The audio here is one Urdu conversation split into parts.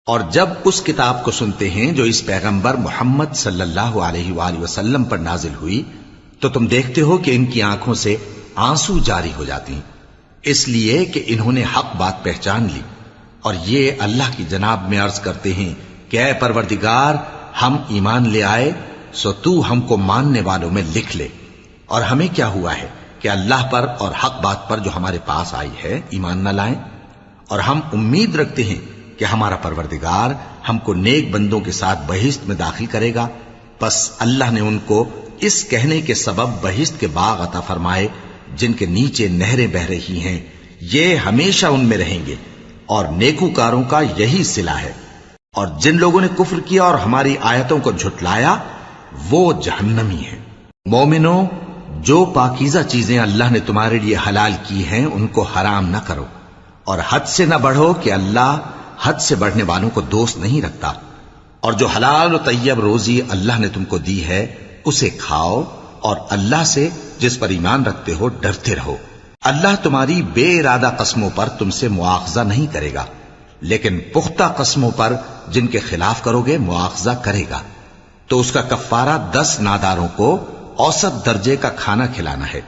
اور جب اس کتاب کو سنتے ہیں جو اس پیغمبر محمد صلی اللہ علیہ وآلہ وسلم پر نازل ہوئی تو تم دیکھتے ہو کہ ان کی آنکھوں سے آنسو جاری ہو جاتی ہیں، اس لیے کہ انہوں نے حق بات پہچان لی، اور یہ اللہ کی جناب میں عرض کرتے ہیں کہ اے پروردگار، ہم ایمان لے آئے سو تو ہم کو ماننے والوں میں لکھ لے، اور ہمیں کیا ہوا ہے کہ اللہ پر اور حق بات پر جو ہمارے پاس آئی ہے ایمان نہ لائیں، اور ہم امید رکھتے ہیں کہ ہمارا پروردگار ہم کو نیک بندوں کے ساتھ بہشت میں داخل کرے گا۔ پس اللہ نے ان کو اس کہنے کے سبب بہشت کے باغ عطا فرمائے جن کے نیچے نہریں بہ رہی ہیں، یہ ہمیشہ ان میں رہیں گے، اور نیکوکاروں کا یہی صلہ ہے۔ اور جن لوگوں نے کفر کیا اور ہماری آیتوں کو جھٹلایا وہ جہنمی ہیں۔ مومنوں، جو پاکیزہ چیزیں اللہ نے تمہارے لیے حلال کی ہیں ان کو حرام نہ کرو، اور حد سے نہ بڑھو کہ اللہ حد سے بڑھنے والوں کو دوست نہیں رکھتا، اور جو حلال و طیب روزی اللہ نے تم کو دی ہے اسے کھاؤ، اور اللہ سے جس پر ایمان رکھتے ہو ڈرتے رہو۔ اللہ تمہاری بے ارادہ قسموں پر تم سے مواخذہ نہیں کرے گا، لیکن پختہ قسموں پر جن کے خلاف کرو گے مواخذہ کرے گا، تو اس کا کفارہ 10 ناداروں کو اوسط درجے کا کھانا کھلانا ہے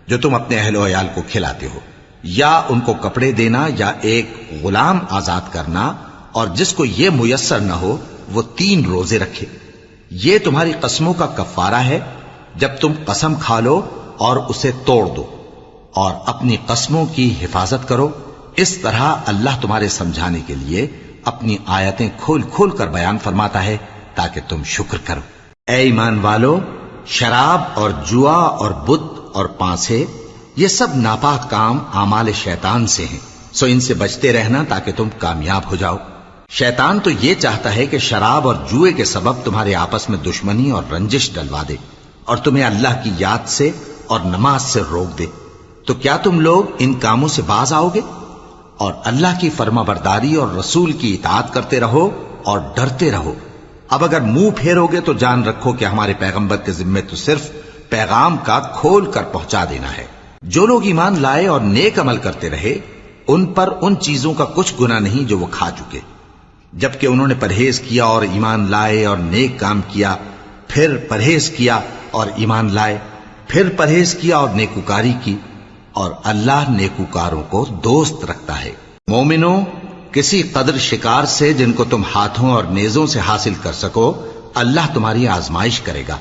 جو تم اپنے اہل و عیال کو کھلاتے ہو، یا ان کو کپڑے دینا یا ایک غلام آزاد کرنا، اور جس کو یہ میسر نہ ہو وہ 3 روزے رکھے۔ یہ تمہاری قسموں کا کفارہ ہے جب تم قسم کھا لو اور اسے توڑ دو، اور اپنی قسموں کی حفاظت کرو۔ اس طرح اللہ تمہارے سمجھانے کے لیے اپنی آیتیں کھول کھول کر بیان فرماتا ہے تاکہ تم شکر کرو۔ اے ایمان والو، شراب اور جوا اور بت اور پانسے یہ سب ناپاک کام اعمال شیطان سے ہیں، سو ان سے بچتے رہنا تاکہ تم کامیاب ہو جاؤ۔ شیطان تو یہ چاہتا ہے کہ شراب اور جوئے کے سبب تمہارے آپس میں دشمنی اور رنجش ڈلوا دے، اور تمہیں اللہ کی یاد سے اور نماز سے روک دے۔ تو کیا تم لوگ ان کاموں سے باز آؤ گے؟ اور اللہ کی فرما برداری اور رسول کی اطاعت کرتے رہو اور ڈرتے رہو۔ اب اگر منہ پھیرو گے تو جان رکھو کہ ہمارے پیغمبر کے ذمے تو صرف پیغام کا کھول کر پہنچا دینا ہے۔ جو لوگ ایمان لائے اور نیک عمل کرتے رہے ان پر ان چیزوں کا کچھ گناہ نہیں جو وہ کھا چکے، جبکہ انہوں نے پرہیز کیا اور ایمان لائے اور نیک کام کیا، پھر پرہیز کیا اور ایمان لائے، پھر پرہیز کیا اور نیکوکاری کی، اور اللہ نیکوکاروں کو دوست رکھتا ہے۔ مومنوں، کسی قدر شکار سے جن کو تم ہاتھوں اور نیزوں سے حاصل کر سکو اللہ تمہاری آزمائش کرے گا،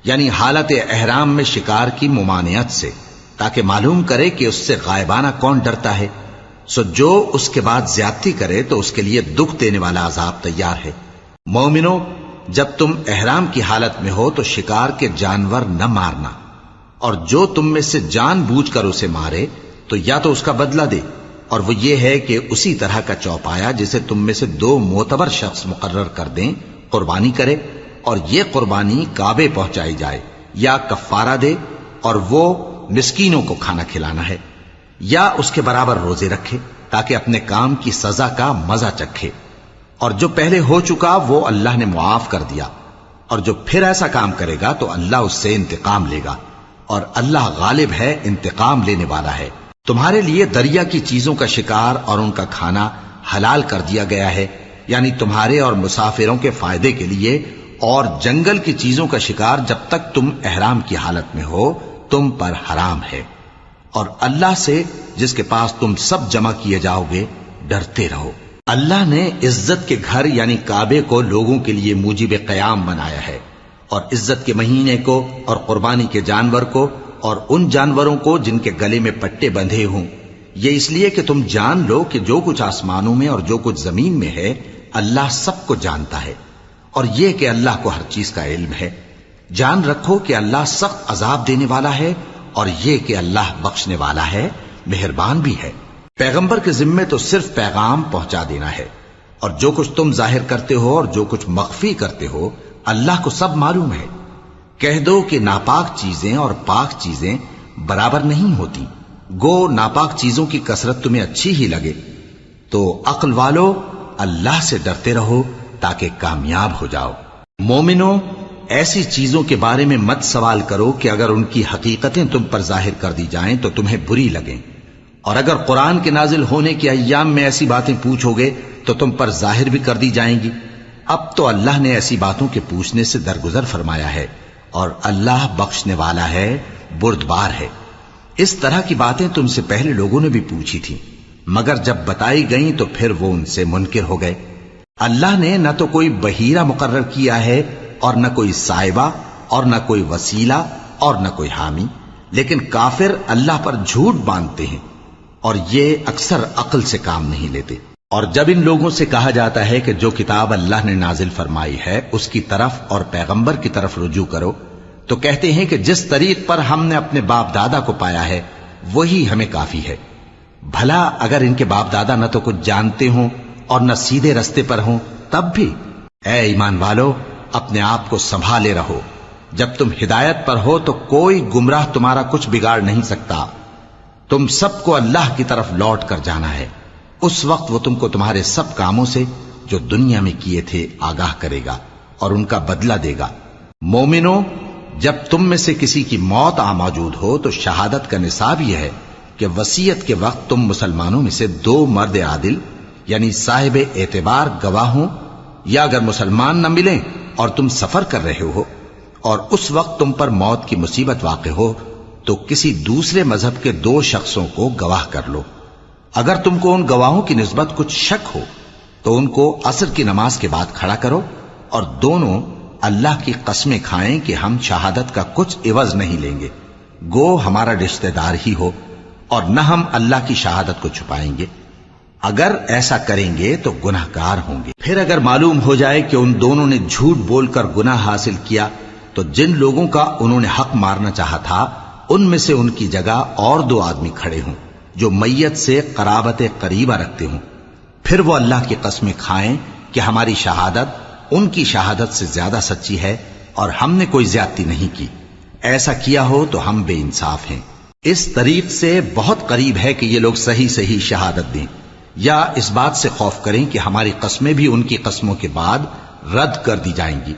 یعنی حالت احرام میں شکار کی ممانعت سے، تاکہ معلوم کرے کہ اس سے غائبانہ کون ڈرتا ہے۔ سو جو اس کے بعد زیادتی کرے تو اس کے لیے دکھ دینے والا عذاب تیار ہے۔ مومنوں، جب تم احرام کی حالت میں ہو تو شکار کے جانور نہ مارنا، اور جو تم میں سے جان بوجھ کر اسے مارے تو یا تو اس کا بدلہ دے، اور وہ یہ ہے کہ اسی طرح کا چوپایا جسے تم میں سے 2 معتبر شخص مقرر کر دیں قربانی کرے، اور یہ قربانی کعبے پہنچائی جائے، یا کفارہ دے اور وہ مسکینوں کو کھانا کھلانا ہے، یا اس کے برابر روزے رکھے تاکہ اپنے کام کی سزا کا مزہ چکھے، اور جو پہلے ہو چکا وہ اللہ نے معاف کر دیا، اور جو پھر ایسا کام کرے گا تو اللہ اس سے انتقام لے گا، اور اللہ غالب ہے، انتقام لینے والا ہے۔ تمہارے لیے دریا کی چیزوں کا شکار اور ان کا کھانا حلال کر دیا گیا ہے، یعنی تمہارے اور مسافروں کے فائدے کے لیے، اور جنگل کی چیزوں کا شکار جب تک تم احرام کی حالت میں ہو تم پر حرام ہے، اور اللہ سے جس کے پاس تم سب جمع کیے جاؤ گے ڈرتے رہو۔ اللہ نے عزت کے گھر یعنی کعبے کو لوگوں کے لیے موجب قیام بنایا ہے، اور عزت کے مہینے کو اور قربانی کے جانور کو اور ان جانوروں کو جن کے گلے میں پٹے بندھے ہوں، یہ اس لیے کہ تم جان لو کہ جو کچھ آسمانوں میں اور جو کچھ زمین میں ہے اللہ سب کو جانتا ہے، اور یہ کہ اللہ کو ہر چیز کا علم ہے۔ جان رکھو کہ اللہ سخت عذاب دینے والا ہے، اور یہ کہ اللہ بخشنے والا ہے، مہربان بھی ہے۔ پیغمبر کے ذمے تو صرف پیغام پہنچا دینا ہے، اور جو کچھ تم ظاہر کرتے ہو اور جو کچھ مخفی کرتے ہو اللہ کو سب معلوم ہے۔ کہہ دو کہ ناپاک چیزیں اور پاک چیزیں برابر نہیں ہوتی، گو ناپاک چیزوں کی کثرت تمہیں اچھی ہی لگے، تو عقل والو اللہ سے ڈرتے رہو تاکہ کامیاب ہو جاؤ۔ مومنوں، ایسی چیزوں کے بارے میں مت سوال کرو کہ اگر ان کی حقیقتیں تم پر ظاہر کر دی جائیں تو تمہیں بری لگیں، اور اگر قرآن کے نازل ہونے کے ایام میں ایسی باتیں پوچھو گے تو تم پر ظاہر بھی کر دی جائیں گی۔ اب تو اللہ نے ایسی باتوں کے پوچھنے سے درگزر فرمایا ہے، اور اللہ بخشنے والا ہے، بردبار ہے۔ اس طرح کی باتیں تم سے پہلے لوگوں نے بھی پوچھی تھی، مگر جب بتائی گئیں تو پھر وہ ان سے منکر ہو گئے۔ اللہ نے نہ تو کوئی بحیرہ مقرر کیا ہے، اور نہ کوئی صاحبہ، اور نہ کوئی وسیلہ، اور نہ کوئی حامی، لیکن کافر اللہ پر جھوٹ باندھتے ہیں، اور یہ اکثر عقل سے کام نہیں لیتے۔ اور جب ان لوگوں سے کہا جاتا ہے کہ جو کتاب اللہ نے نازل فرمائی ہے اس کی طرف اور پیغمبر کی طرف رجوع کرو، تو کہتے ہیں کہ جس طریق پر ہم نے اپنے باپ دادا کو پایا ہے وہی ہمیں کافی ہے۔ بھلا اگر ان کے باپ دادا نہ تو کچھ جانتے ہوں اور نہ سیدھے رستے پر ہوں تب بھی؟ اے ایمان والو، اپنے آپ کو سنبھالے رہو، جب تم ہدایت پر ہو تو کوئی گمراہ تمہارا کچھ بگاڑ نہیں سکتا۔ تم سب کو اللہ کی طرف لوٹ کر جانا ہے، اس وقت وہ تم کو تمہارے سب کاموں سے جو دنیا میں کیے تھے آگاہ کرے گا اور ان کا بدلہ دے گا۔ مومنو، جب تم میں سے کسی کی موت آ موجود ہو تو شہادت کا نصاب یہ ہے کہ وصیت کے وقت تم مسلمانوں میں سے 2 مرد عادل یعنی صاحب اعتبار گواہ ہوں، یا اگر مسلمان نہ ملیں اور تم سفر کر رہے ہو اور اس وقت تم پر موت کی مصیبت واقع ہو تو کسی دوسرے مذہب کے 2 شخصوں کو گواہ کر لو۔ اگر تم کو ان گواہوں کی نسبت کچھ شک ہو تو ان کو عصر کی نماز کے بعد کھڑا کرو، اور دونوں اللہ کی قسمیں کھائیں کہ ہم شہادت کا کچھ عوض نہیں لیں گے، گو ہمارا رشتہ دار ہی ہو، اور نہ ہم اللہ کی شہادت کو چھپائیں گے۔ اگر ایسا کریں گے تو گناہ گار ہوں گے۔ پھر اگر معلوم ہو جائے کہ ان دونوں نے جھوٹ بول کر گناہ حاصل کیا تو جن لوگوں کا انہوں نے حق مارنا چاہا تھا ان میں سے ان کی جگہ اور 2 آدمی کھڑے ہوں جو میت سے قرابت قریبہ رکھتے ہوں، پھر وہ اللہ کی قسمیں کھائیں کہ ہماری شہادت ان کی شہادت سے زیادہ سچی ہے اور ہم نے کوئی زیادتی نہیں کی۔ ایسا کیا ہو تو ہم بے انصاف ہیں۔ اس طریق سے بہت قریب ہے کہ یہ لوگ صحیح شہادت دیں، یا اس بات سے خوف کریں کہ ہماری قسمیں بھی ان کی قسموں کے بعد رد کر دی جائیں گی۔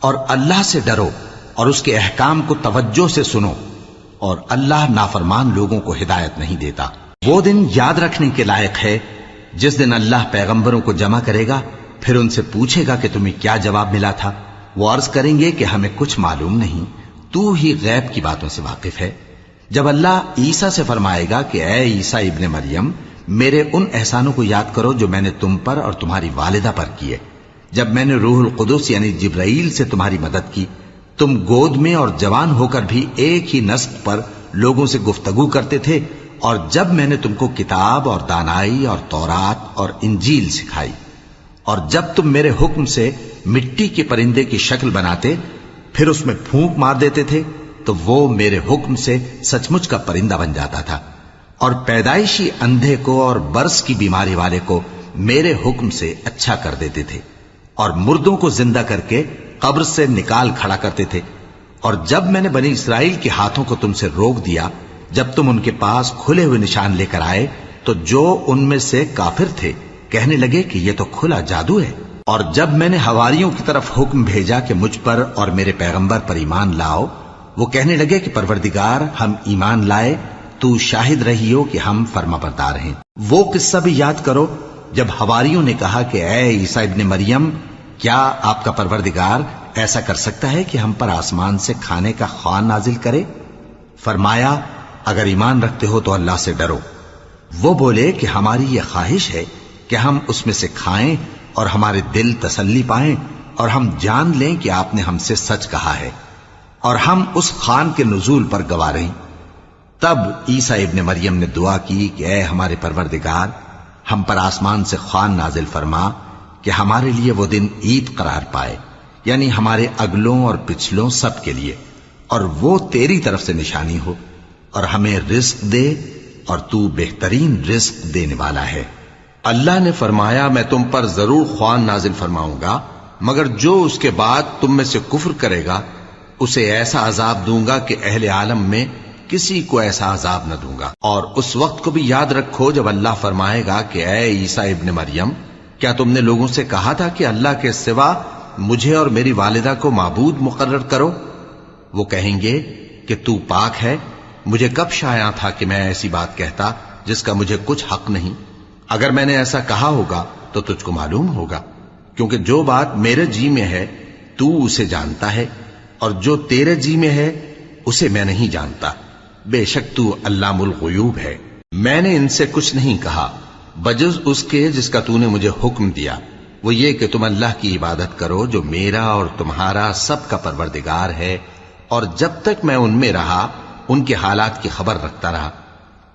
اور اللہ سے ڈرو اور اس کے احکام کو توجہ سے سنو، اور اللہ نافرمان لوگوں کو ہدایت نہیں دیتا۔ وہ دن یاد رکھنے کے لائق ہے جس دن اللہ پیغمبروں کو جمع کرے گا، پھر ان سے پوچھے گا کہ تمہیں کیا جواب ملا تھا۔ وہ عرض کریں گے کہ ہمیں کچھ معلوم نہیں، تو ہی غیب کی باتوں سے واقف ہے۔ جب اللہ عیسیٰ سے فرمائے گا کہ اے عیسیٰ ابن مریم، میرے ان احسانوں کو یاد کرو جو میں نے تم پر اور تمہاری والدہ پر کیے، جب میں نے روح القدس یعنی جبرائیل سے تمہاری مدد کی، تم گود میں اور جوان ہو کر بھی ایک ہی نسق پر لوگوں سے گفتگو کرتے تھے، اور جب میں نے تم کو کتاب اور دانائی اور تورات اور انجیل سکھائی، اور جب تم میرے حکم سے مٹی کے پرندے کی شکل بناتے پھر اس میں پھونک مار دیتے تھے تو وہ میرے حکم سے سچ مچ کا پرندہ بن جاتا تھا، اور پیدائشی اندھے کو اور برس کی بیماری والے کو میرے حکم سے اچھا کر دیتے تھے، اور مردوں کو زندہ کر کے قبر سے نکال کھڑا کرتے تھے۔ اور جب میں نے بنی اسرائیل کے ہاتھوں کو تم سے روک دیا جب تم ان کے پاس کھلے ہوئے نشان لے کر آئے تو جو ان میں سے کافر تھے کہنے لگے کہ یہ تو کھلا جادو ہے۔ اور جب میں نے حواریوں کی طرف حکم بھیجا کہ مجھ پر اور میرے پیغمبر پر ایمان لاؤ، وہ کہنے لگے کہ پروردگار، ہم ایمان لائے، تو شاہد رہی ہو کہ ہم فرما بردار ہیں۔ وہ قصہ بھی یاد کرو جب حواریوں نے کہا کہ اے عیسیٰ ابن مریم، کیا آپ کا پروردگار ایسا کر سکتا ہے کہ ہم پر آسمان سے کھانے کا خوان نازل کرے؟ فرمایا، اگر ایمان رکھتے ہو تو اللہ سے ڈرو۔ وہ بولے کہ ہماری یہ خواہش ہے کہ ہم اس میں سے کھائیں اور ہمارے دل تسلی پائیں، اور ہم جان لیں کہ آپ نے ہم سے سچ کہا ہے، اور ہم اس خوان کے نزول پر گواہ رہیں۔ تب عیسیٰ ابن مریم نے دعا کی کہ اے ہمارے پروردگار، ہم پر آسمان سے خوان نازل فرما کہ ہمارے لیے وہ دن عید قرار پائے، یعنی ہمارے اگلوں اور پچھلوں سب کے لیے، اور وہ تیری طرف سے نشانی ہو، اور ہمیں رزق دے، اور تو بہترین رزق دینے والا ہے۔ اللہ نے فرمایا، میں تم پر ضرور خوان نازل فرماؤں گا، مگر جو اس کے بعد تم میں سے کفر کرے گا اسے ایسا عذاب دوں گا کہ اہل عالم میں کسی کو ایسا عذاب نہ دوں گا۔ اور اس وقت کو بھی یاد رکھو جب اللہ فرمائے گا کہ اے عیسیٰ ابن مریم، کیا تم نے لوگوں سے کہا تھا کہ اللہ کے سوا مجھے اور میری والدہ کو معبود مقرر کرو؟ وہ کہیں گے کہ تو پاک ہے، مجھے کب شایع تھا کہ میں ایسی بات کہتا جس کا مجھے کچھ حق نہیں۔ اگر میں نے ایسا کہا ہوگا تو تجھ کو معلوم ہوگا، کیونکہ جو بات میرے جی میں ہے تو اسے جانتا ہے، اور جو تیرے جی میں ہے اسے میں نہیں جانتا۔ بے شک تو علام الغیوب ہے۔ میں نے ان سے کچھ نہیں کہا بجز اس کے جس کا تو نے مجھے حکم دیا، وہ یہ کہ تم اللہ کی عبادت کرو جو میرا اور تمہارا سب کا پروردگار ہے، اور جب تک میں ان میں رہا ان کے حالات کی خبر رکھتا رہا۔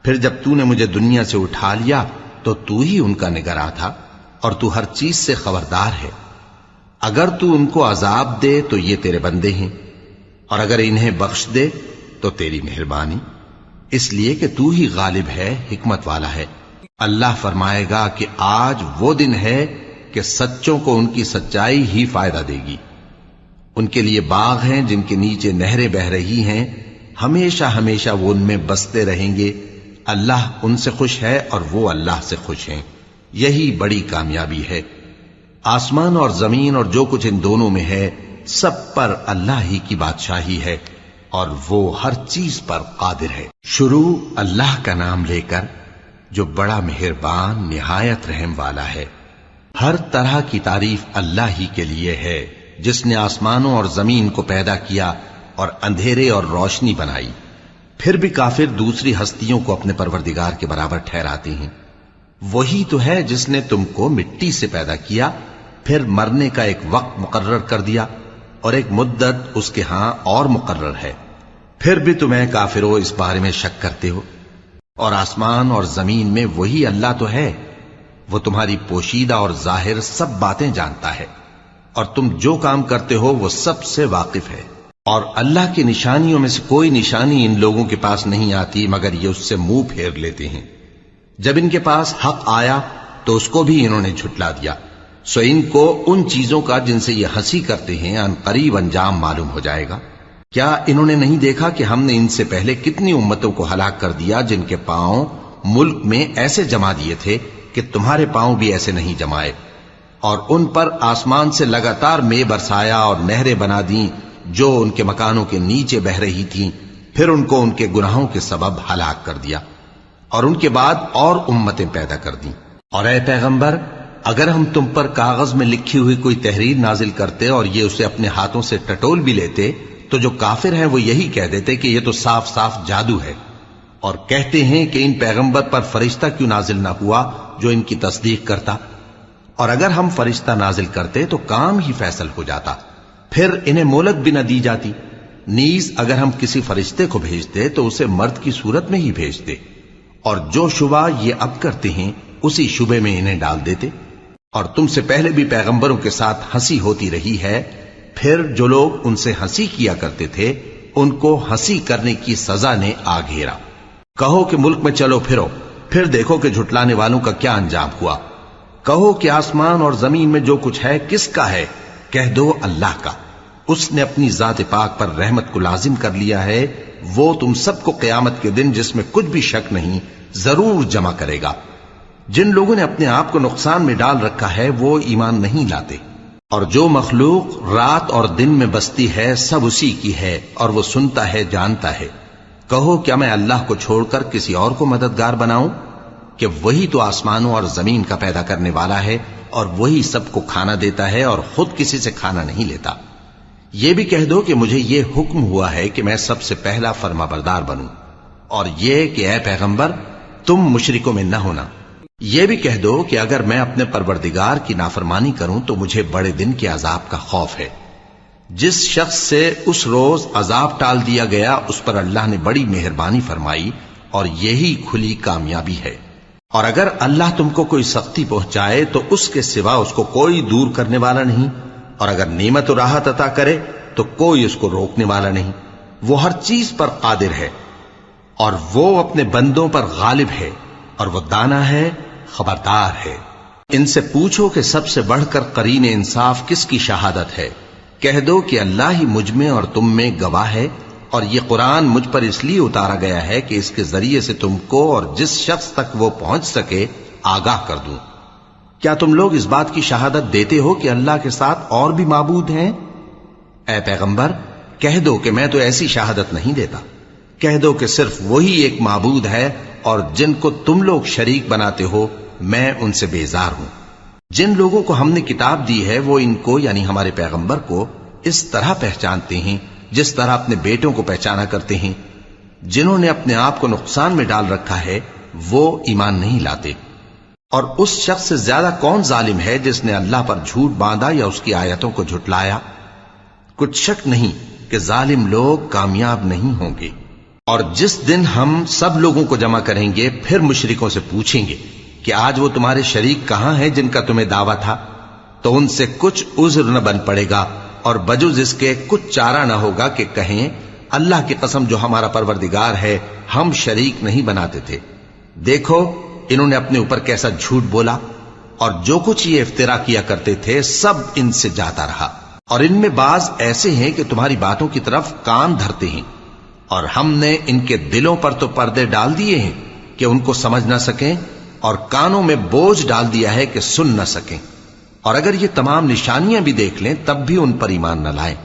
پھر جب تو نے مجھے دنیا سے اٹھا لیا تو تو ہی ان کا نگراں تھا، اور تو ہر چیز سے خبردار ہے۔ اگر تو ان کو عذاب دے تو یہ تیرے بندے ہیں، اور اگر انہیں بخش دے تو تیری مہربانی، اس لیے کہ تو ہی غالب ہے، حکمت والا ہے۔ اللہ فرمائے گا کہ آج وہ دن ہے کہ سچوں کو ان کی سچائی ہی فائدہ دے گی۔ ان کے لیے باغ ہیں جن کے نیچے نہریں بہ رہی ہیں، ہمیشہ ہمیشہ وہ ان میں بستے رہیں گے۔ اللہ ان سے خوش ہے اور وہ اللہ سے خوش ہیں، یہی بڑی کامیابی ہے۔ آسمان اور زمین اور جو کچھ ان دونوں میں ہے سب پر اللہ ہی کی بادشاہی ہے، اور وہ ہر چیز پر قادر ہے۔ شروع اللہ کا نام لے کر جو بڑا مہربان نہایت رحم والا ہے۔ ہر طرح کی تعریف اللہ ہی کے لیے ہے، جس نے آسمانوں اور زمین کو پیدا کیا اور اندھیرے اور روشنی بنائی۔ پھر بھی کافر دوسری ہستیوں کو اپنے پروردگار کے برابر ٹھہراتے ہیں۔ وہی تو ہے جس نے تم کو مٹی سے پیدا کیا، پھر مرنے کا ایک وقت مقرر کر دیا، اور ایک مدت اس کے ہاں اور مقرر ہے۔ پھر بھی تمہیں کافروں اس بارے میں شک کرتے ہو، اور آسمان اور زمین میں وہی اللہ تو ہے، وہ تمہاری پوشیدہ اور ظاہر سب باتیں جانتا ہے، اور تم جو کام کرتے ہو وہ سب سے واقف ہے۔ اور اللہ کی نشانیوں میں سے کوئی نشانی ان لوگوں کے پاس نہیں آتی مگر یہ اس سے منہ پھیر لیتے ہیں۔ جب ان کے پاس حق آیا تو اس کو بھی انہوں نے جھٹلا دیا، سو ان کو ان چیزوں کا جن سے یہ ہنسی کرتے ہیں ان قریب انجام معلوم ہو جائے گا۔ کیا انہوں نے نہیں دیکھا کہ ہم نے ان سے پہلے کتنی امتوں کو ہلاک کر دیا جن کے پاؤں ملک میں ایسے جما دیے تھے کہ تمہارے پاؤں بھی ایسے نہیں جمائے، اور ان پر آسمان سے لگاتار مے برسایا اور نہریں بنا دیں جو ان کے مکانوں کے نیچے بہ رہی تھیں، پھر ان کو ان کے گناہوں کے سبب ہلاک کر دیا، اور ان کے بعد اور امتیں پیدا کر دیں۔ اور اے پیغمبر، اگر ہم تم پر کاغذ میں لکھی ہوئی کوئی تحریر نازل کرتے اور یہ اسے اپنے ہاتھوں سے ٹٹول بھی لیتے تو جو کافر ہیں وہ یہی کہہ دیتے کہ یہ تو صاف صاف جادو ہے، اور کہتے ہیں کہ ان پیغمبر پر فرشتہ کیوں نازل نہ ہوا جو ان کی تصدیق کرتا، اور اگر ہم فرشتہ نازل کرتے تو کام ہی فیصل ہو جاتا، پھر انہیں مہلت بھی نہ دی جاتی۔ نیز اگر ہم کسی فرشتے کو بھیجتے تو اسے مرد کی صورت میں ہی بھیجتے، اور جو شبہ یہ اب کرتے ہیں اسی شبے میں انہیں ڈال دیتے۔ اور تم سے پہلے بھی پیغمبروں کے ساتھ ہنسی ہوتی رہی ہے، پھر جو لوگ ان سے ہنسی کیا کرتے تھے ان کو ہنسی کرنے کی سزا نے آ گھیرا۔ کہو کہ ملک میں چلو پھرو، پھر دیکھو کہ جھٹلانے والوں کا کیا انجام ہوا۔ کہو کہ آسمان اور زمین میں جو کچھ ہے کس کا ہے؟ کہہ دو اللہ کا۔ اس نے اپنی ذات پاک پر رحمت کو لازم کر لیا ہے، وہ تم سب کو قیامت کے دن جس میں کچھ بھی شک نہیں ضرور جمع کرے گا۔ جن لوگوں نے اپنے آپ کو نقصان میں ڈال رکھا ہے وہ ایمان نہیں لاتے، اور جو مخلوق رات اور دن میں بستی ہے سب اسی کی ہے، اور وہ سنتا ہے جانتا ہے۔ کہو کیا میں اللہ کو چھوڑ کر کسی اور کو مددگار بناؤں؟ کہ وہی تو آسمانوں اور زمین کا پیدا کرنے والا ہے، اور وہی سب کو کھانا دیتا ہے اور خود کسی سے کھانا نہیں لیتا۔ یہ بھی کہہ دو کہ مجھے یہ حکم ہوا ہے کہ میں سب سے پہلا فرما بردار بنوں، اور یہ کہ اے پیغمبر تم مشرکوں میں نہ ہونا۔ یہ بھی کہہ دو کہ اگر میں اپنے پروردگار کی نافرمانی کروں تو مجھے بڑے دن کے عذاب کا خوف ہے۔ جس شخص سے اس روز عذاب ٹال دیا گیا اس پر اللہ نے بڑی مہربانی فرمائی، اور یہی کھلی کامیابی ہے۔ اور اگر اللہ تم کو کوئی سختی پہنچائے تو اس کے سوا اس کو کوئی دور کرنے والا نہیں، اور اگر نعمت و راحت عطا کرے تو کوئی اس کو روکنے والا نہیں۔ وہ ہر چیز پر قادر ہے، اور وہ اپنے بندوں پر غالب ہے، اور وہ دانا ہے، خبردار ہے۔ ان سے پوچھو کہ سب سے بڑھ کر قرین انصاف کس کی شہادت ہے؟ کہہ دو کہ اللہ ہی مجھ میں اور تم میں گواہ ہے، اور یہ قرآن مجھ پر اس لیے اتارا گیا ہے کہ اس کے ذریعے سے تم کو اور جس شخص تک وہ پہنچ سکے آگاہ کر دوں۔ کیا تم لوگ اس بات کی شہادت دیتے ہو کہ اللہ کے ساتھ اور بھی معبود ہیں؟ اے پیغمبر کہہ دو کہ میں تو ایسی شہادت نہیں دیتا۔ کہہ دو کہ صرف وہی ایک معبود ہے، اور جن کو تم لوگ شریک بناتے ہو میں ان سے بیزار ہوں۔ جن لوگوں کو ہم نے کتاب دی ہے وہ ان کو یعنی ہمارے پیغمبر کو اس طرح پہچانتے ہیں جس طرح اپنے بیٹوں کو پہچانا کرتے ہیں. جنہوں نے اپنے آپ کو نقصان میں ڈال رکھا ہے وہ ایمان نہیں لاتے. اور اس شخص سے زیادہ کون ظالم ہے جس نے اللہ پر جھوٹ باندھا یا اس کی آیتوں کو جھٹلایا؟ کچھ شک نہیں کہ ظالم لوگ کامیاب نہیں ہوں گے. اور جس دن ہم سب لوگوں کو جمع کریں گے پھر مشرکوں سے پوچھیں گے کہ آج وہ تمہارے شریک کہاں ہیں جن کا تمہیں دعویٰ تھا، تو ان سے کچھ عذر نہ بن پڑے گا اور بجز اس کے کچھ چارہ نہ ہوگا کہ کہیں اللہ کی قسم جو ہمارا پروردگار ہے ہم شریک نہیں بناتے تھے. دیکھو انہوں نے اپنے اوپر کیسا جھوٹ بولا، اور جو کچھ یہ افترا کیا کرتے تھے سب ان سے جاتا رہا. اور ان میں بعض ایسے ہیں کہ تمہاری باتوں کی طرف کان دھرتے ہیں، اور ہم نے ان کے دلوں پر تو پردے ڈال دیے ہیں کہ ان کو سمجھ نہ سکیں، اور کانوں میں بوجھ ڈال دیا ہے کہ سن نہ سکیں. اور اگر یہ تمام نشانیاں بھی دیکھ لیں تب بھی ان پر ایمان نہ لائیں.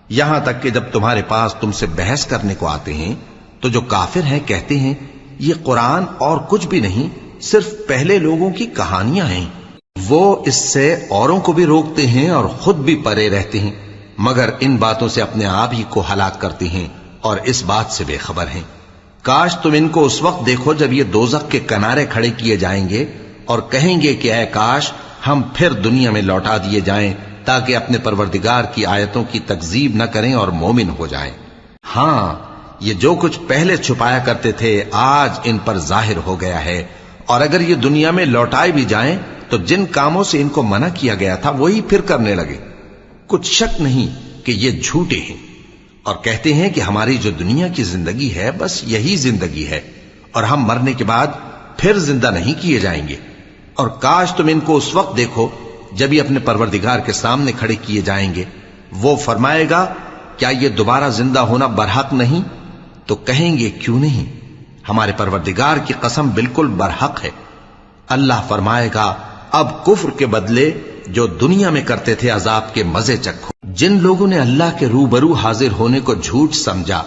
یہاں تک کہ جب تمہارے پاس تم سے بحث کرنے کو آتے ہیں تو جو کافر ہیں کہتے ہیں یہ قرآن اور کچھ بھی نہیں، صرف پہلے لوگوں کی کہانیاں ہیں. وہ اس سے اوروں کو بھی روکتے ہیں اور خود بھی پرے رہتے ہیں، مگر ان باتوں سے اپنے آپ ہی کو ہلاک کرتے ہیں اور اس بات سے بے خبر ہیں. کاش تم ان کو اس وقت دیکھو جب یہ دوزخ کے کنارے کھڑے کیے جائیں گے اور کہیں گے کہ اے کاش ہم پھر دنیا میں لوٹا دیے جائیں تاکہ اپنے پروردگار کی آیتوں کی تکذیب نہ کریں اور مومن ہو جائیں. ہاں یہ جو کچھ پہلے چھپایا کرتے تھے آج ان پر ظاہر ہو گیا ہے، اور اگر یہ دنیا میں لوٹائے بھی جائیں تو جن کاموں سے ان کو منع کیا گیا تھا وہی پھر کرنے لگے. کچھ شک نہیں کہ یہ جھوٹے ہیں، اور کہتے ہیں کہ ہماری جو دنیا کی زندگی ہے بس یہی زندگی ہے اور ہم مرنے کے بعد پھر زندہ نہیں کیے جائیں گے. اور کاش تم ان کو اس وقت دیکھو جب یہ اپنے پروردگار کے سامنے کھڑے کیے جائیں گے. وہ فرمائے گا کیا یہ دوبارہ زندہ ہونا برحق نہیں؟ تو کہیں گے کیوں نہیں، ہمارے پروردگار کی قسم بالکل برحق ہے. اللہ فرمائے گا اب کفر کے بدلے جو دنیا میں کرتے تھے عذاب کے مزے چکھو. جن لوگوں نے اللہ کے روبرو حاضر ہونے کو جھوٹ سمجھا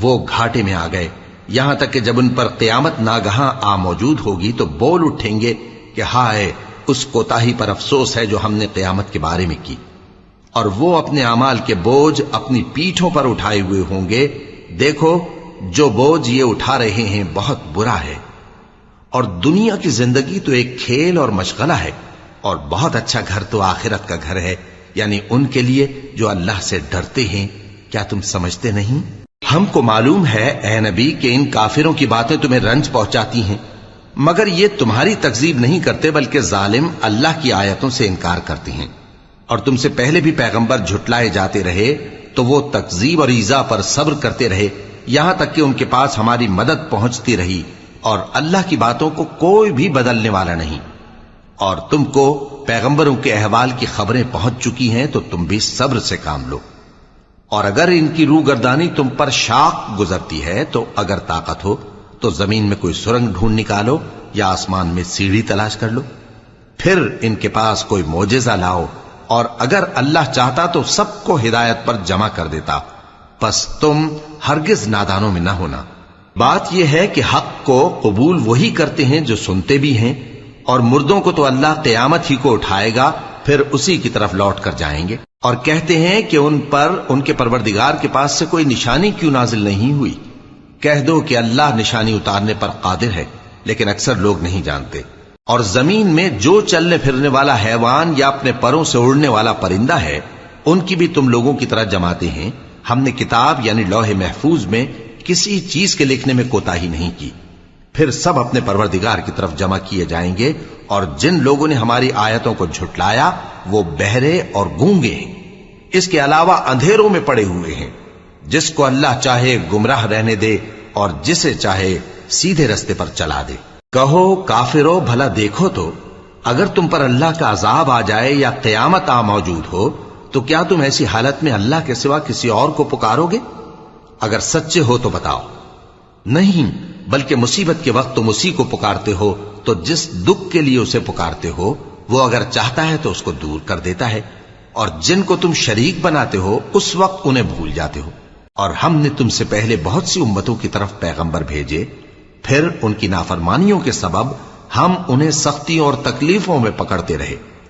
وہ گھاٹے میں آ گئے، یہاں تک کہ جب ان پر قیامت ناگہاں آ موجود ہوگی تو بول اٹھیں گے کہ ہائے اس کوتاہی پر افسوس ہے جو ہم نے قیامت کے بارے میں کی. اور وہ اپنے اعمال کے بوجھ اپنی پیٹھوں پر اٹھائے ہوئے ہوں گے. دیکھو جو بوجھ یہ اٹھا رہے ہیں بہت برا ہے. اور دنیا کی زندگی تو ایک کھیل اور مشغلہ ہے، اور بہت اچھا گھر تو آخرت کا گھر ہے، یعنی ان کے لیے جو اللہ سے ڈرتے ہیں. کیا تم سمجھتے نہیں؟ ہم کو معلوم ہے اے نبی کہ ان کافروں کی باتیں تمہیں رنج پہنچاتی ہیں، مگر یہ تمہاری تکذیب نہیں کرتے بلکہ ظالم اللہ کی آیتوں سے انکار کرتے ہیں. اور تم سے پہلے بھی پیغمبر جھٹلائے جاتے رہے تو وہ تکذیب اور ایذا پر صبر کرتے رہے یہاں تک کہ ان کے پاس ہماری مدد پہنچتی رہی، اور اللہ کی باتوں کو کوئی بھی بدلنے والا نہیں. اور تم کو پیغمبروں کے احوال کی خبریں پہنچ چکی ہیں تو تم بھی صبر سے کام لو. اور اگر ان کی روح گردانی تم پر شاق گزرتی ہے تو اگر طاقت ہو تو زمین میں کوئی سرنگ ڈھونڈ نکالو یا آسمان میں سیڑھی تلاش کر لو، پھر ان کے پاس کوئی معجزہ لاؤ، اور اگر اللہ چاہتا تو سب کو ہدایت پر جمع کر دیتا. پس تم ہرگز نادانوں میں نہ ہونا. بات یہ ہے کہ حق کو قبول وہی کرتے ہیں جو سنتے بھی ہیں، اور مردوں کو تو اللہ قیامت ہی کو اٹھائے گا پھر اسی کی طرف لوٹ کر جائیں گے. اور کہتے ہیں کہ ان پر ان کے پروردگار کے پاس سے کوئی نشانی کیوں نازل نہیں ہوئی. کہہ دو کہ اللہ نشانی اتارنے پر قادر ہے، لیکن اکثر لوگ نہیں جانتے. اور زمین میں جو چلنے پھرنے والا حیوان یا اپنے پروں سے اڑنے والا پرندہ ہے ان کی بھی تم لوگوں کی طرح جماتے ہیں. ہم نے کتاب یعنی لوح محفوظ میں کسی چیز کے لکھنے میں کوتاہی نہیں کی. پھر سب اپنے پروردگار کی طرف جمع کیے جائیں گے. اور جن لوگوں نے ہماری آیتوں کو جھٹلایا وہ بہرے اور گونگے ہیں، اس کے علاوہ اندھیروں میں پڑے ہوئے ہیں. جس کو اللہ چاہے گمراہ رہنے دے اور جسے چاہے سیدھے رستے پر چلا دے. کہو کافرو بھلا دیکھو تو اگر تم پر اللہ کا عذاب آ جائے یا قیامت آ موجود ہو تو کیا تم ایسی حالت میں اللہ کے سوا کسی اور کو پکارو گے؟ اگر سچے ہو تو بتاؤ. نہیں، بلکہ مصیبت کے وقت تم اسی کو پکارتے ہو، تو جس دکھ کے لیے اسے پکارتے ہو وہ اگر چاہتا ہے تو اس کو دور کر دیتا ہے. اور جن کو تم شریک بناتے ہو اس وقت انہیں بھول جاتے ہو. اور ہم نے تم سے پہلے بہت سی امتوں کی طرف پیغمبر بھیجے، پھر ان کی نافرمانیوں کے سبب ہم انہیں سختیوں اور تکلیفوں میں پکڑتے رہے.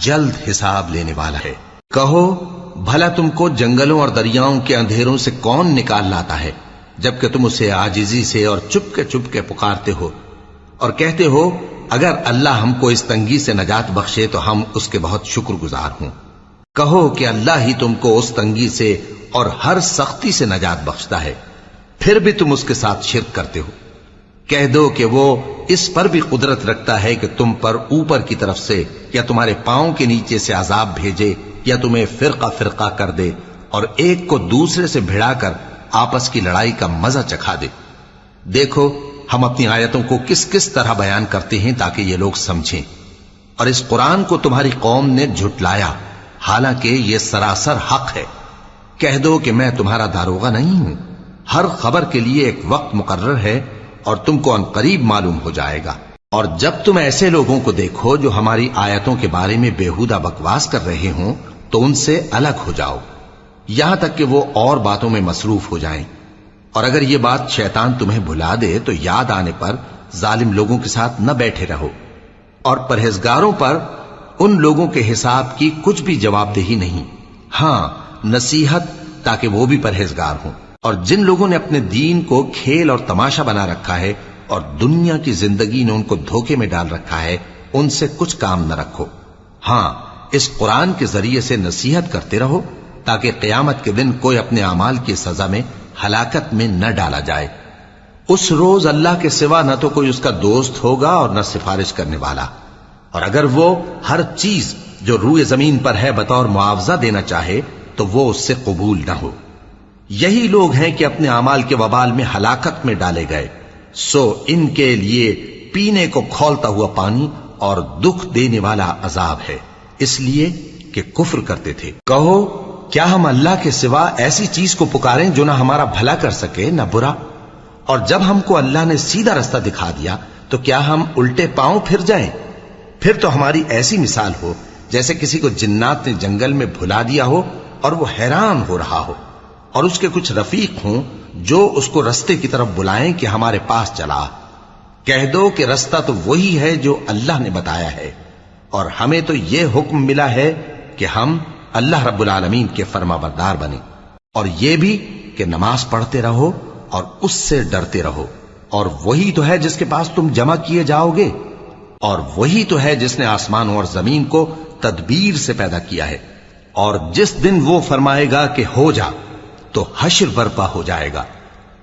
جلد حساب لینے والا ہے۔ کہو بھلا تم کو جنگلوں اور دریاؤں کے اندھیروں سے کون نکال لاتا ہے، جبکہ تم اسے عاجزی سے اور چپ کے پکارتے ہو اور کہتے ہو اگر اللہ ہم کو اس تنگی سے نجات بخشے تو ہم اس کے بہت شکر گزار ہوں۔ کہو کہ اللہ ہی تم کو اس تنگی سے اور ہر سختی سے نجات بخشتا ہے، پھر بھی تم اس کے ساتھ شرک کرتے ہو۔ کہہ دو کہ وہ اس پر بھی قدرت رکھتا ہے کہ تم پر اوپر کی طرف سے یا تمہارے پاؤں کے نیچے سے عذاب بھیجے یا تمہیں فرقہ فرقہ کر دے اور ایک کو دوسرے سے بھڑا کر آپس کی لڑائی کا مزہ چکھا دے۔ دیکھو ہم اپنی آیتوں کو کس کس طرح بیان کرتے ہیں تاکہ یہ لوگ سمجھیں، اور اس قرآن کو تمہاری قوم نے جھٹلایا حالانکہ یہ سراسر حق ہے۔ کہہ دو کہ میں تمہارا داروغہ نہیں ہوں، ہر خبر کے لیے ایک وقت مقرر ہے اور تم کو عنقریب معلوم ہو جائے گا۔ اور جب تم ایسے لوگوں کو دیکھو جو ہماری آیتوں کے بارے میں بےہودہ بکواس کر رہے ہوں تو ان سے الگ ہو جاؤ، یہاں تک کہ وہ اور باتوں میں مصروف ہو جائیں۔ اور اگر یہ بات شیطان تمہیں بھلا دے تو یاد آنے پر ظالم لوگوں کے ساتھ نہ بیٹھے رہو، اور پرہیزگاروں پر ان لوگوں کے حساب کی کچھ بھی جواب دہی نہیں، ہاں نصیحت تاکہ وہ بھی پرہیزگار ہوں۔ اور جن لوگوں نے اپنے دین کو کھیل اور تماشا بنا رکھا ہے اور دنیا کی زندگی نے ان کو دھوکے میں ڈال رکھا ہے، ان سے کچھ کام نہ رکھو، ہاں اس قرآن کے ذریعے سے نصیحت کرتے رہو تاکہ قیامت کے دن کوئی اپنے اعمال کی سزا میں ہلاکت میں نہ ڈالا جائے۔ اس روز اللہ کے سوا نہ تو کوئی اس کا دوست ہوگا اور نہ سفارش کرنے والا، اور اگر وہ ہر چیز جو روئے زمین پر ہے بطور معاوضہ دینا چاہے تو وہ اس سے قبول نہ ہو۔ یہی لوگ ہیں کہ اپنے اعمال کے وبال میں ہلاکت میں ڈالے گئے، سو ان کے لیے پینے کو کھولتا ہوا پانی اور دکھ دینے والا عذاب ہے، اس لیے کہ کفر کرتے تھے۔ کہو کیا ہم اللہ کے سوا ایسی چیز کو پکاریں جو نہ ہمارا بھلا کر سکے نہ برا؟ اور جب ہم کو اللہ نے سیدھا رستہ دکھا دیا تو کیا ہم الٹے پاؤں پھر جائیں؟ پھر تو ہماری ایسی مثال ہو جیسے کسی کو جنات نے جنگل میں بھلا دیا ہو اور وہ حیران ہو رہا ہو، اور اس کے کچھ رفیق ہوں جو اس کو رستے کی طرف بلائیں کہ ہمارے پاس چلا۔ کہہ دو کہ رستہ تو وہی ہے جو اللہ نے بتایا ہے، اور ہمیں تو یہ حکم ملا ہے کہ ہم اللہ رب العالمین کے فرما بردار بنیں، اور یہ بھی کہ نماز پڑھتے رہو اور اس سے ڈرتے رہو، اور وہی تو ہے جس کے پاس تم جمع کیے جاؤ گے، اور وہی تو ہے جس نے آسمانوں اور زمین کو تدبیر سے پیدا کیا ہے، اور جس دن وہ فرمائے گا کہ ہو جا تو حشر برپا ہو جائے گا،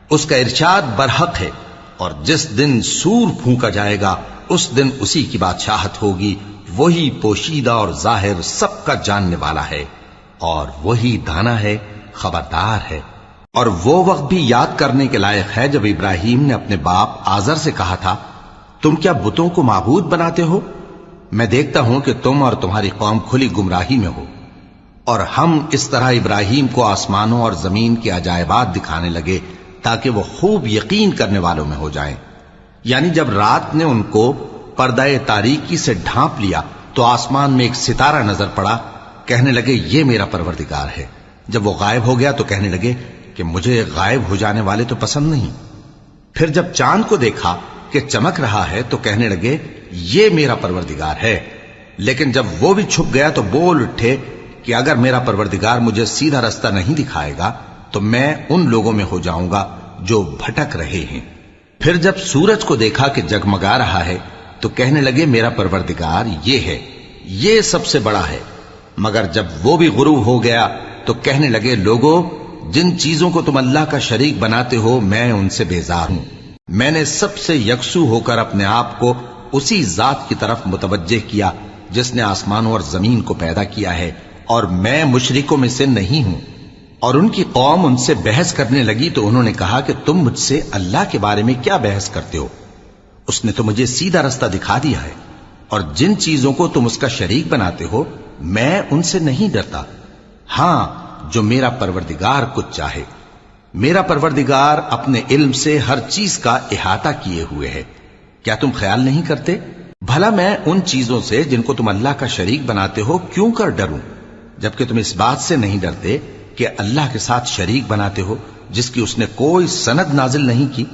اس کا ارشاد برحق ہے، اور جس دن سور پھونکا جائے گا اس دن اسی کی بادشاہت ہوگی، وہی پوشیدہ اور ظاہر سب کا جاننے والا ہے، اور وہی دانا ہے خبردار ہے۔ اور وہ وقت بھی یاد کرنے کے لائق ہے جب ابراہیم نے اپنے باپ آزر سے کہا تھا تم کیا بتوں کو معبود بناتے ہو؟ میں دیکھتا ہوں کہ تم اور تمہاری قوم کھلی گمراہی میں ہو۔ اور ہم اس طرح ابراہیم کو آسمانوں اور زمین کے عجائبات دکھانے لگے تاکہ وہ خوب یقین کرنے والوں میں ہو جائیں۔ یعنی جب رات نے ان کو پردہ تاریکی سے ڈھانپ لیا تو آسمان میں ایک ستارہ نظر پڑا، کہنے لگے یہ میرا پروردگار ہے۔ جب وہ غائب ہو گیا تو کہنے لگے کہ مجھے غائب ہو جانے والے تو پسند نہیں۔ پھر جب چاند کو دیکھا کہ چمک رہا ہے تو کہنے لگے یہ میرا پروردگار ہے۔ لیکن جب وہ بھی چھپ گیا تو بول اٹھے کہ اگر میرا پروردگار مجھے سیدھا رستہ نہیں دکھائے گا تو میں ان لوگوں میں ہو جاؤں گا جو بھٹک رہے ہیں۔ پھر جب سورج کو دیکھا کہ جگمگا رہا ہے تو کہنے لگے میرا پروردگار یہ ہے، یہ سب سے بڑا ہے۔ مگر جب وہ بھی غروب ہو گیا تو کہنے لگے لوگو جن چیزوں کو تم اللہ کا شریک بناتے ہو میں ان سے بیزار ہوں۔ میں نے سب سے یکسو ہو کر اپنے آپ کو اسی ذات کی طرف متوجہ کیا جس نے آسمانوں اور زمین کو پیدا کیا ہے، اور میں مشرکوں میں سے نہیں ہوں۔ اور ان کی قوم ان سے بحث کرنے لگی تو انہوں نے کہا کہ تم مجھ سے اللہ کے بارے میں کیا بحث کرتے ہو؟ اس نے تو مجھے سیدھا رستہ دکھا دیا ہے، اور جن چیزوں کو تم اس کا شریک بناتے ہو میں ان سے نہیں ڈرتا، ہاں جو میرا پروردگار کچھ چاہے۔ میرا پروردگار اپنے علم سے ہر چیز کا احاطہ کیے ہوئے ہے۔ کیا تم خیال نہیں کرتے؟ بھلا میں ان چیزوں سے جن کو تم اللہ کا شریک بناتے ہو کیوں کر ڈروں، جبکہ تم اس بات سے نہیں ڈرتے کہ اللہ کے ساتھ شریک بناتے ہو جس کی اس نے کوئی سند نازل نہیں کی۔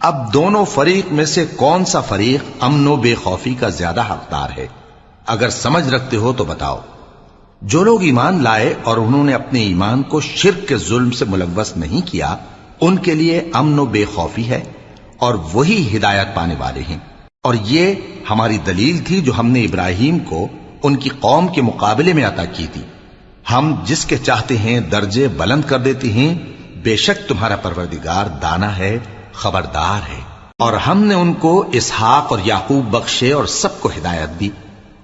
اب دونوں فریق میں سے کون سا فریق امن و بے خوفی کا زیادہ حقدار ہے؟ اگر سمجھ رکھتے ہو تو بتاؤ۔ جو لوگ ایمان لائے اور انہوں نے اپنے ایمان کو شرک کے ظلم سے ملوث نہیں کیا، ان کے لیے امن و بے خوفی ہے اور وہی ہدایت پانے والے ہیں۔ اور یہ ہماری دلیل تھی جو ہم نے ابراہیم کو ان کی قوم کے مقابلے میں عطا کی تھی۔ ہم جس کے چاہتے ہیں درجے بلند کر دیتے ہیں، بے شک تمہارا پروردگار دانا ہے، خبردار ہے۔ اور ہم نے ان کو اسحاق اور یعقوب بخشے اور سب کو ہدایت دی،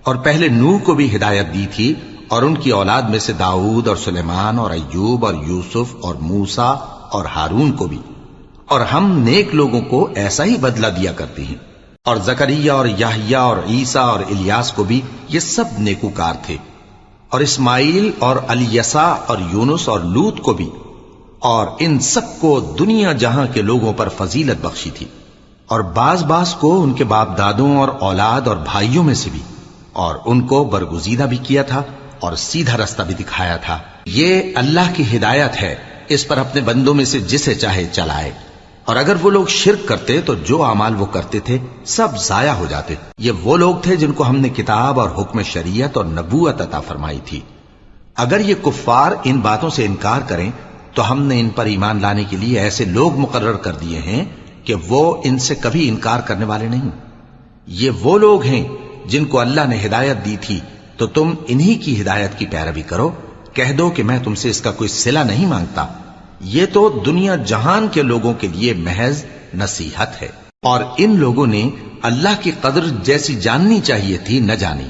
اور پہلے نوح کو بھی ہدایت دی تھی، اور ان کی اولاد میں سے داؤد اور سلیمان اور ایوب اور یوسف اور موسیٰ اور ہارون کو بھی۔ اور ہم نیک لوگوں کو ایسا ہی بدلہ دیا کرتے ہیں۔ اور زکریا اور یحییٰ اور عیسیٰ اور الیاس کو بھی، یہ سب نیکوکار تھے۔ اور اسماعیل اور الیسع اور یونس اور لوط کو بھی، اور ان سب کو دنیا جہاں کے لوگوں پر فضیلت بخشی تھی، اور بعض کو ان کے باپ دادوں اور اولاد اور بھائیوں میں سے بھی، اور ان کو برگزیدہ بھی کیا تھا اور سیدھا رستہ بھی دکھایا تھا۔ یہ اللہ کی ہدایت ہے، اس پر اپنے بندوں میں سے جسے چاہے چلائے۔ اور اگر وہ لوگ شرک کرتے تو جو اعمال وہ کرتے تھے سب ضائع ہو جاتے۔ یہ وہ لوگ تھے جن کو ہم نے کتاب اور حکم شریعت اور نبوت عطا فرمائی تھی۔ اگر یہ کفار ان باتوں سے انکار کریں تو ہم نے ان پر ایمان لانے کے لیے ایسے لوگ مقرر کر دیے ہیں کہ وہ ان سے کبھی انکار کرنے والے نہیں۔ یہ وہ لوگ ہیں جن کو اللہ نے ہدایت دی تھی، تو تم انہی کی ہدایت کی پیروی کرو۔ کہہ دو کہ میں تم سے اس کا کوئی صلہ نہیں مانگتا، یہ تو دنیا جہان کے لوگوں کے لیے محض نصیحت ہے۔ اور ان لوگوں نے اللہ کی قدر جیسی جاننی چاہیے تھی نہ جانی،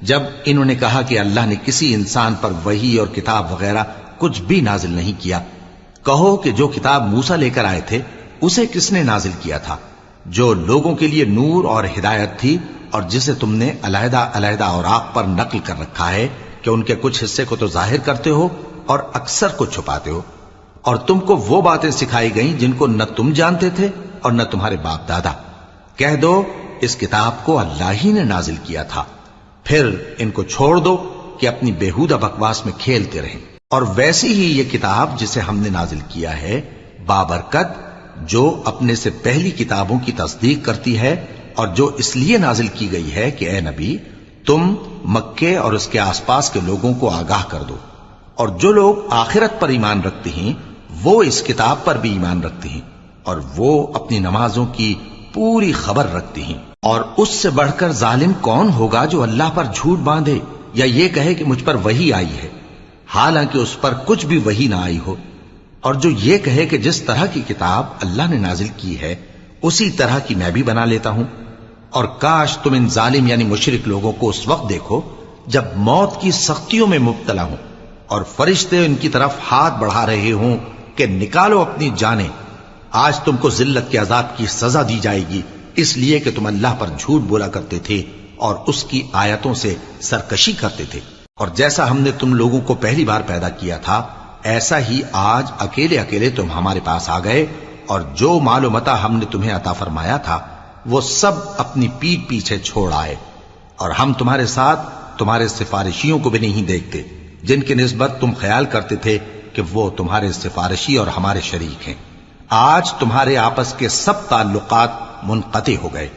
جب انہوں نے کہا کہ اللہ نے کسی انسان پر وحی اور کتاب وغیرہ کچھ بھی نازل نہیں کیا۔ کہو کہ جو کتاب موسیٰ لے کر آئے تھے اسے کس نے نازل کیا تھا، جو لوگوں کے لیے نور اور ہدایت تھی، اور جسے تم نے علیحدہ علیحدہ اوراق پر نقل کر رکھا ہے کہ ان کے کچھ حصے کو تو ظاہر کرتے ہو اور اکثر کو چھپاتے ہو۔ اور تم کو وہ باتیں سکھائی گئیں جن کو نہ تم جانتے تھے اور نہ تمہارے باپ دادا۔ کہہ دو اس کتاب کو اللہ ہی نے نازل کیا تھا، پھر ان کو چھوڑ دو کہ اپنی بیہودہ بکواس میں کھیلتے رہیں۔ اور ویسی ہی یہ کتاب جسے ہم نے نازل کیا ہے بابرکت، جو اپنے سے پہلی کتابوں کی تصدیق کرتی ہے، اور جو اس لیے نازل کی گئی ہے کہ اے نبی تم مکے اور اس کے آس پاس کے لوگوں کو آگاہ کر دو۔ اور جو لوگ آخرت پر ایمان رکھتے ہیں وہ اس کتاب پر بھی ایمان رکھتے ہیں، اور وہ اپنی نمازوں کی پوری خبر رکھتے ہیں۔ اور اس سے بڑھ کر ظالم کون ہوگا جو اللہ پر جھوٹ باندھے یا یہ کہے کہ مجھ پر وحی آئی ہے، حالانکہ اس پر کچھ بھی وحی نہ آئی ہو، اور جو یہ کہے کہ جس طرح کی کتاب اللہ نے نازل کی ہے اسی طرح کی میں بھی بنا لیتا ہوں۔ اور کاش تم ان ظالم یعنی مشرک لوگوں کو اس وقت دیکھو جب موت کی سختیوں میں مبتلا ہوں، اور فرشتے ان کی طرف ہاتھ بڑھا رہے ہوں کہ نکالو اپنی جانیں، آج تم کو ذلت کے عذاب کی سزا دی جائے گی، اس لیے کہ تم اللہ پر جھوٹ بولا کرتے تھے اور اس کی آیتوں سے سرکشی کرتے تھے۔ اور جیسا ہم نے تم لوگوں کو پہلی بار پیدا کیا تھا ایسا ہی آج اکیلے اکیلے تم ہمارے پاس آ گئے، اور جو مال و متاع ہم نے تمہیں عطا فرمایا تھا وہ سب اپنی پیٹھ پیچھے چھوڑ آئے، اور ہم تمہارے ساتھ تمہارے سفارشیوں کو بھی نہیں دیکھتے جن کی نسبت تم خیال کرتے تھے کہ وہ تمہارے سفارشی اور ہمارے شریک ہیں۔ آج تمہارے آپس کے سب تعلقات منقطع ہو گئے،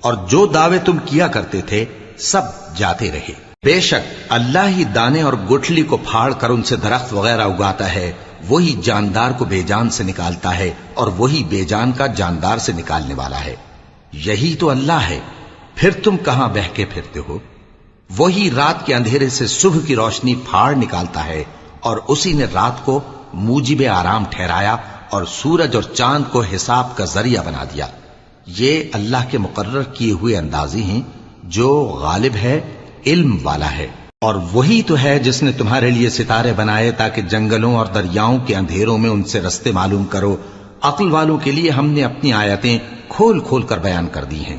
اور جو دعوے تم کیا کرتے تھے سب جاتے رہے۔ بے شک اللہ ہی دانے اور گٹھلی کو پھاڑ کر ان سے درخت وغیرہ اگاتا ہے، وہی جاندار کو بے جان سے نکالتا ہے، اور وہی بے جان کا جاندار سے نکالنے والا ہے۔ یہی تو اللہ ہے، پھر تم کہاں بہکے پھرتے ہو؟ وہی رات کے اندھیرے سے صبح کی روشنی پھاڑ نکالتا ہے، اور اسی نے رات کو موجب آرام ٹھہرایا اور سورج اور چاند کو حساب کا ذریعہ بنا دیا۔ یہ اللہ کے مقرر کیے ہوئے اندازے ہیں، جو غالب ہے، علم والا ہے۔ اور وہی تو ہے جس نے تمہارے لیے ستارے بنائے تاکہ جنگلوں اور دریاؤں کے اندھیروں میں ان سے رستے معلوم کرو۔ عقل والوں کے لیے ہم نے اپنی آیتیں کھول کھول کر بیان کر دی ہیں۔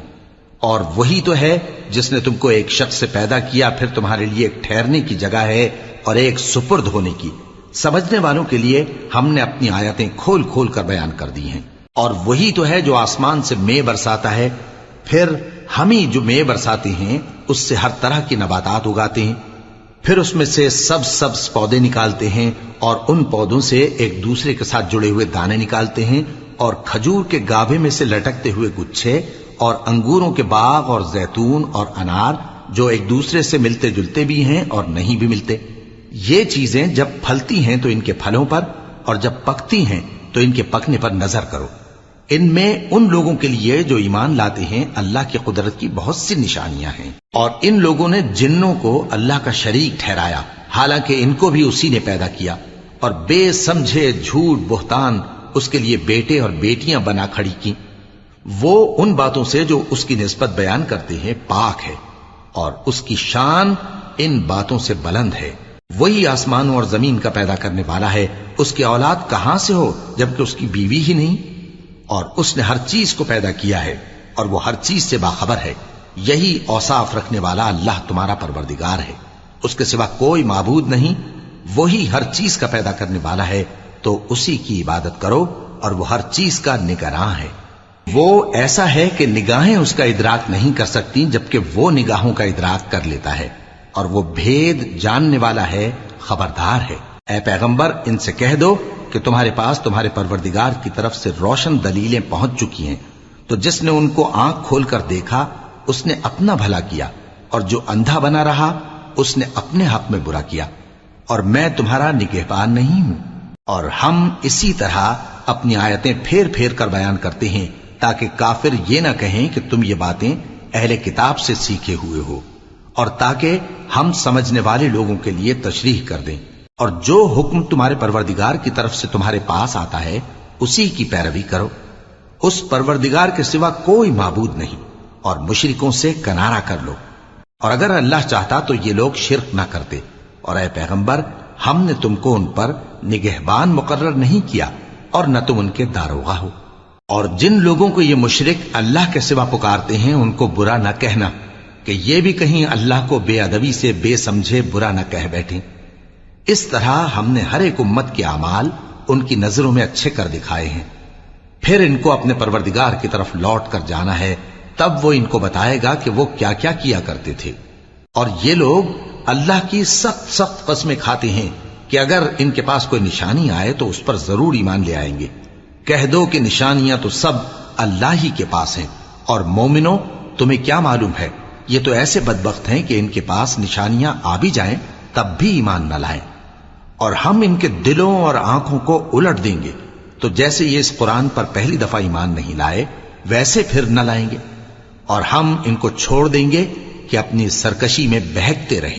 اور وہی تو ہے جس نے تم کو ایک شخص سے پیدا کیا، پھر تمہارے لیے ایک ٹھہرنے کی جگہ ہے اور ایک سپرد ہونے کی۔ سمجھنے والوں کے لیے ہم نے اپنی آیتیں کھول کھول کر بیان کر دی ہیں۔ اور وہی تو ہے جو آسمان سے مے برساتا ہے، پھر ہم ہی جو مے برساتے ہیں اس سے ہر طرح کی نباتات اگاتے ہیں، پھر اس میں سے سبز پودے نکالتے ہیں، اور ان پودوں سے ایک دوسرے کے ساتھ جڑے ہوئے دانے نکالتے ہیں، اور کھجور کے گابھے میں سے لٹکتے ہوئے گچھے، اور انگوروں کے باغ اور زیتون اور انار جو ایک دوسرے سے ملتے جلتے بھی ہیں اور نہیں بھی ملتے۔ یہ چیزیں جب پھلتی ہیں تو ان کے پھلوں پر، اور جب پکتی ہیں تو ان کے پکنے پر نظر کرو۔ ان میں ان لوگوں کے لیے جو ایمان لاتے ہیں اللہ کی قدرت کی بہت سی نشانیاں ہیں، اور ان لوگوں نے جنوں کو اللہ کا شریک ٹھہرایا، حالانکہ ان کو بھی اسی نے پیدا کیا، اور بے سمجھے جھوٹ بہتان اس کے لیے بیٹے اور بیٹیاں بنا کھڑی کی۔ وہ ان باتوں سے جو اس کی نسبت بیان کرتے ہیں پاک ہے، اور اس کی شان ان باتوں سے بلند ہے۔ وہی آسمانوں اور زمین کا پیدا کرنے والا ہے، اس کی اولاد کہاں سے ہو جبکہ اس کی بیوی ہی نہیں؟ اور اس نے ہر چیز کو پیدا کیا ہے، اور وہ ہر چیز سے باخبر ہے۔ یہی اوصاف رکھنے والا اللہ تمہارا پروردگار ہے، اس کے سوا کوئی معبود نہیں۔ وہی ہر چیز کا پیدا کرنے والا ہے، تو اسی کی عبادت کرو، اور وہ ہر چیز کا نگراں ہے۔ وہ ایسا ہے کہ نگاہیں اس کا ادراک نہیں کر سکتی، جبکہ وہ نگاہوں کا ادراک کر لیتا ہے، اور وہ بھید جاننے والا ہے، خبردار ہے۔ اے پیغمبر، ان سے کہہ دو کہ تمہارے پاس تمہارے پروردگار کی طرف سے روشن دلیلیں پہنچ چکی ہیں، تو جس نے ان کو آنکھ کھول کر دیکھا اس نے اپنا بھلا کیا، اور جو اندھا بنا رہا اس نے اپنے حق میں برا کیا، اور میں تمہارا نگہبان نہیں ہوں۔ اور ہم اسی طرح اپنی آیتیں پھیر پھیر کر بیان کرتے ہیں تاکہ کافر یہ نہ کہیں کہ تم یہ باتیں اہل کتاب سے سیکھے ہوئے ہو، اور تاکہ ہم سمجھنے والے لوگوں کے لیے تشریح کر دیں۔ اور جو حکم تمہارے پروردگار کی طرف سے تمہارے پاس آتا ہے اسی کی پیروی کرو، اس پروردگار کے سوا کوئی معبود نہیں، اور مشرکوں سے کنارہ کر لو۔ اور اگر اللہ چاہتا تو یہ لوگ شرک نہ کرتے، اور اے پیغمبر، ہم نے تم کو ان پر نگہبان مقرر نہیں کیا، اور نہ تم ان کے داروغہ ہو۔ اور جن لوگوں کو یہ مشرک اللہ کے سوا پکارتے ہیں ان کو برا نہ کہنا، کہ یہ بھی کہیں اللہ کو بے ادبی سے بے سمجھے برا نہ کہہ بیٹھیں۔ اس طرح ہم نے ہر ایک امت کے اعمال ان کی نظروں میں اچھے کر دکھائے ہیں، پھر ان کو اپنے پروردگار کی طرف لوٹ کر جانا ہے، تب وہ ان کو بتائے گا کہ وہ کیا کیا کیا کرتے تھے۔ اور یہ لوگ اللہ کی سخت سخت قسمیں کھاتے ہیں کہ اگر ان کے پاس کوئی نشانی آئے تو اس پر ضرور ایمان لے آئیں گے۔ کہہ دو کہ نشانیاں تو سب اللہ ہی کے پاس ہیں، اور مومنوں تمہیں کیا معلوم ہے، یہ تو ایسے بدبخت ہیں کہ ان کے پاس نشانیاں آ بھی جائیں تب بھی ایمان نہ لائیں۔ اور ہم ان کے دلوں اور آنکھوں کو الٹ دیں گے، تو جیسے یہ اس قرآن پر پہلی دفعہ ایمان نہیں لائے ویسے پھر نہ لائیں گے، اور ہم ان کو چھوڑ دیں گے کہ اپنی سرکشی میں بہکتے رہیں۔